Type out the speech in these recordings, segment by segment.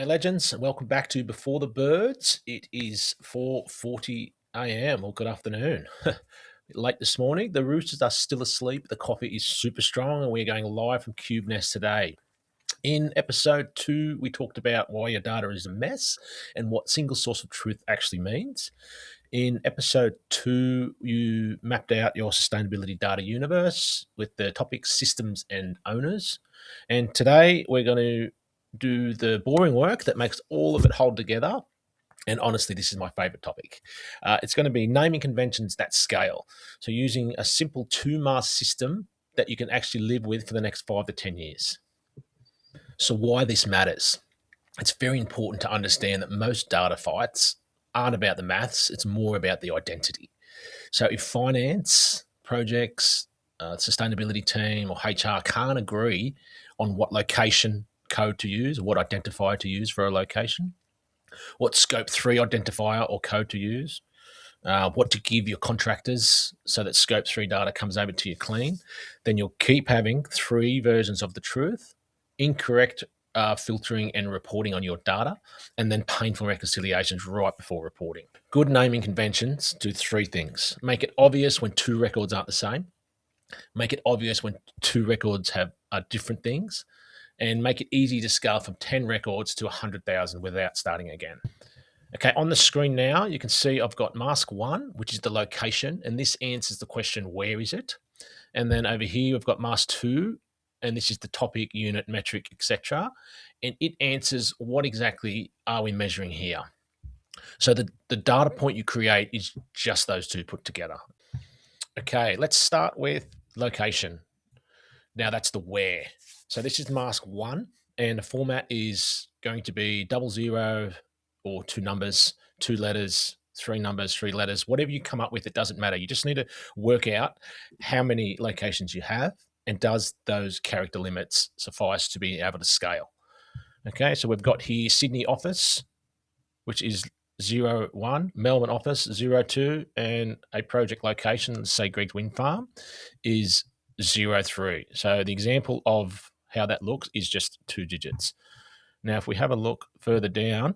legends, and welcome back to Before the Birds. It is 4:40 a.m. or good afternoon. Late this morning. The roosters are still asleep. The coffee is super strong, and we're going live from KubeNest today. In episode 2, we talked about why your data is a mess and what single source of truth actually means. In episode 2, you mapped out your sustainability data universe with the topics systems and owners. And today we're going to do the boring work that makes all of it hold together. And honestly, this is my favorite topic. It's going to be naming conventions that scale. So using a simple two-mast system that you can actually live with for the next 5 to 10 years. So why this matters? It's very important to understand that most data fights aren't about the maths. It's more about the identity. So if finance, projects, sustainability team or HR can't agree on what location code to use, or what identifier to use for a location, what scope 3 identifier or code to use, what to give your contractors so that scope 3 data comes over to you clean, then you'll keep having 3 versions of the truth, incorrect filtering and reporting on your data, and then painful reconciliations right before reporting. Good naming conventions do 3 things. Make it obvious when 2 records aren't the same. Make it obvious when 2 records are different things. And make it easy to scale from 10 records to 100,000 without starting again. Okay, on the screen now, you can see I've got mask 1, which is the location, and this answers the question, where is it? And then over here, we've got mask 2, and this is the topic, unit, metric, etc. And it answers what exactly are we measuring here. So the data point you create is just those 2 put together. Okay, let's start with location. Now that's the where. So this is mask 1, and the format is going to be 00 or 2 numbers, 2 letters, 3 numbers, 3 letters, whatever you come up with, it doesn't matter. You just need to work out how many locations you have and does those character limits suffice to be able to scale. Okay, so we've got here Sydney office, which is 01, Melbourne office 02, and a project location, say Greg's Wind Farm, is 03. So the example of how that looks is just 2 digits. Now, if we have a look further down,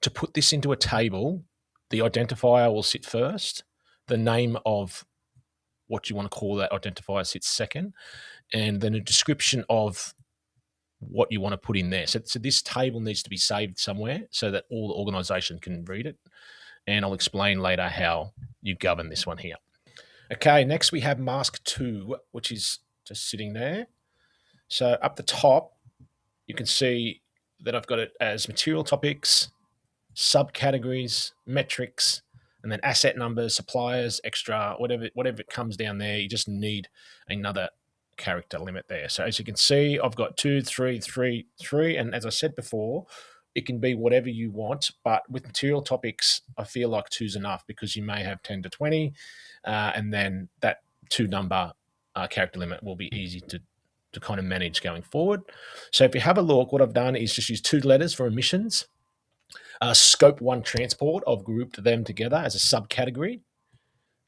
to put this into a table, the identifier will sit first. The name of what you want to call that identifier sits second, and then a description of what you want to put in there. So this table needs to be saved somewhere so that all the organization can read it. And I'll explain later how you govern this one here. Okay, next we have mask 2, which is just sitting there. So up the top, you can see that I've got it as material topics, subcategories, metrics, and then asset numbers, suppliers, extra, whatever it comes down there. You just need another character limit there. So as you can see, I've got 2, 3, 3, 3, and as I said before, it can be whatever you want, but with material topics, I feel like 2's enough because you may have 10 to 20, and then that 2 number character limit will be easy to kind of manage going forward. So if you have a look, what I've done is just use 2 letters for emissions. Scope 1 transport, I've grouped them together as a subcategory,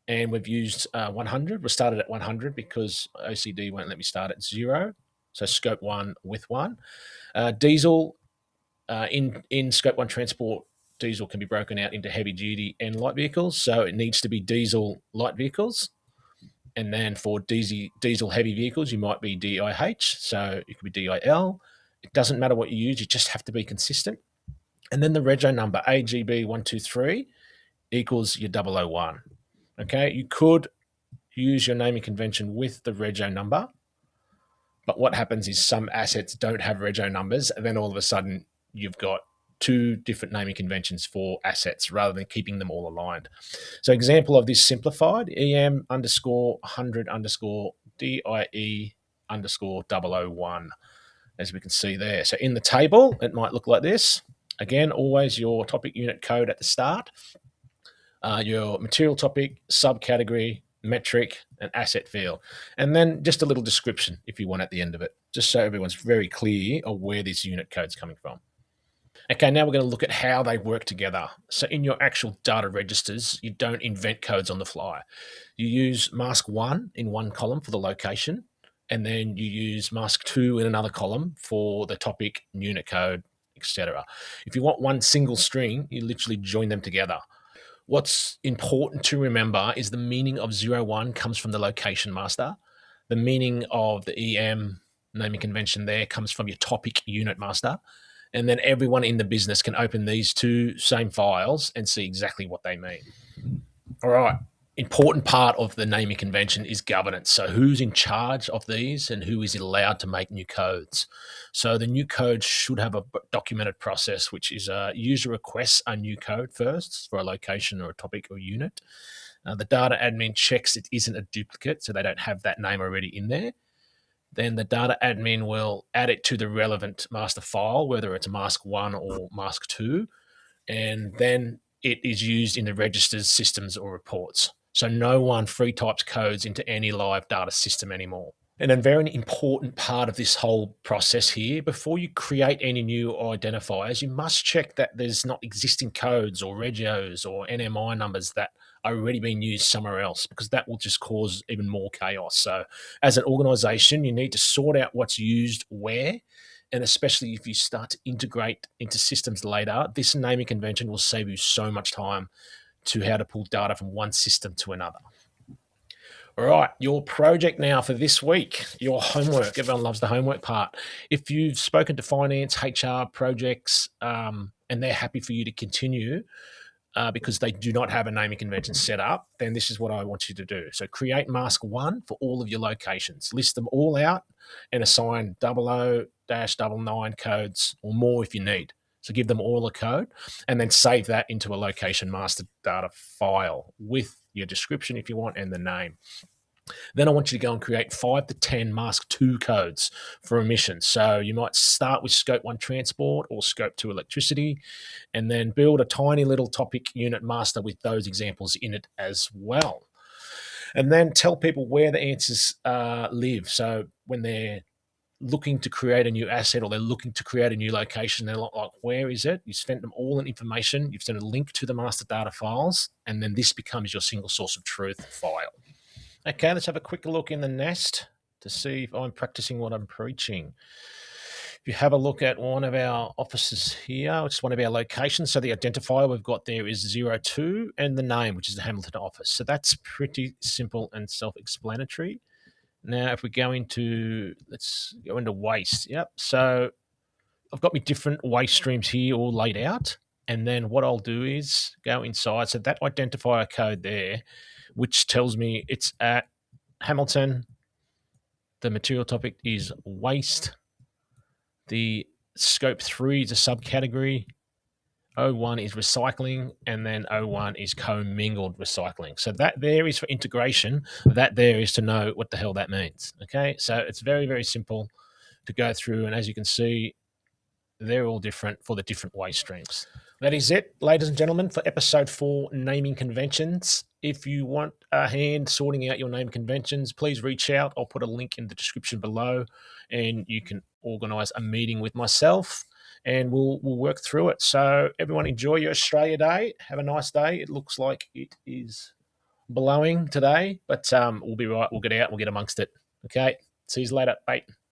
and we've used 100. We started at 100 because OCD won't let me start at 0. So scope 1 with 1. Diesel, in scope 1 transport, diesel can be broken out into heavy duty and light vehicles. So it needs to be diesel light vehicles. And then for diesel heavy vehicles, you might be DIH. So it could be DIL. It doesn't matter what you use. You just have to be consistent. And then the rego number, AGB123, equals your 001. Okay, you could use your naming convention with the rego number, but what happens is some assets don't have rego numbers, and then all of a sudden you've got 2 different naming conventions for assets rather than keeping them all aligned. So example of this simplified, EM underscore 100 underscore DIE underscore 001, as we can see there. So in the table, it might look like this. Again, always your topic unit code at the start, your material topic, subcategory, metric, and asset field. And then just a little description if you want at the end of it, just so everyone's very clear of where this unit code's coming from. Okay, now we're going to look at how they work together. So in your actual data registers, you don't invent codes on the fly. You use mask 1 in one column for the location, and then you use mask 2 in another column for the topic, unit code, etc. If you want one single string, you literally join them together. What's important to remember is the meaning of 01 comes from the location master. The meaning of the EM naming convention there comes from your topic unit master. And then everyone in the business can open these two same files and see exactly what they mean. All right. Important part of the naming convention is governance. So who's in charge of these and who is allowed to make new codes? So the new code should have a documented process, which is user requests a new code first for a location or a topic or unit. The data admin checks it isn't a duplicate, so they don't have that name already in there. Then the data admin will add it to the relevant master file, whether it's mask 1 or mask 2, and then it is used in the registers, systems, or reports. So no one free types codes into any live data system anymore. And a very important part of this whole process here, before you create any new identifiers, you must check that there's not existing codes or regios or NMI numbers that are already being used somewhere else, because that will just cause even more chaos. So as an organization, you need to sort out what's used where, and especially if you start to integrate into systems later, this naming convention will save you so much time to how to pull data from one system to another. All right, your project now for this week, your homework. Everyone loves the homework part. If you've spoken to finance, HR, projects, and they're happy for you to continue because they do not have a naming convention set up, then this is what I want you to do. So create mask 1 for all of your locations. List them all out and assign 00-99 codes or more if you need. So give them all a code and then save that into a location master data file with your description if you want and the name. Then I want you to go and create 5 to 10 mask 2 codes for emissions. So you might start with scope 1 transport or scope 2 electricity, and then build a tiny little topic unit master with those examples in it as well. And then tell people where the answers live. So when they're looking to create a new asset or they're looking to create a new location, they're like, where is it? You sent them all the information, you've sent a link to the master data files, and then this becomes your single source of truth file. Okay, let's have a quick look in the nest to see if I'm practicing what I'm preaching. If you have a look at one of our offices here, which is one of our locations, so the identifier we've got there is 02 and the name, which is the Hamilton office. So that's pretty simple and self-explanatory. Now, if we go into, let's go into waste. Yep, so I've got my different waste streams here all laid out. And then what I'll do is go inside. So that identifier code there, which tells me it's at Hamilton. The material topic is waste. The scope 3 is a subcategory. 01 is recycling, and then 01 is commingled recycling. So that there is for integration. That there is to know what the hell that means. Okay, so it's very, very simple to go through. And as you can see, they're all different for the different waste streams. That is it, ladies and gentlemen, for episode 4, naming conventions. If you want a hand sorting out your name conventions, please reach out. I'll put a link in the description below, and you can organise a meeting with myself, and we'll work through it. So everyone enjoy your Australia Day. Have a nice day. It looks like it is blowing today, but we'll be right. We'll get out. We'll get amongst it. Okay. See you later. Bye.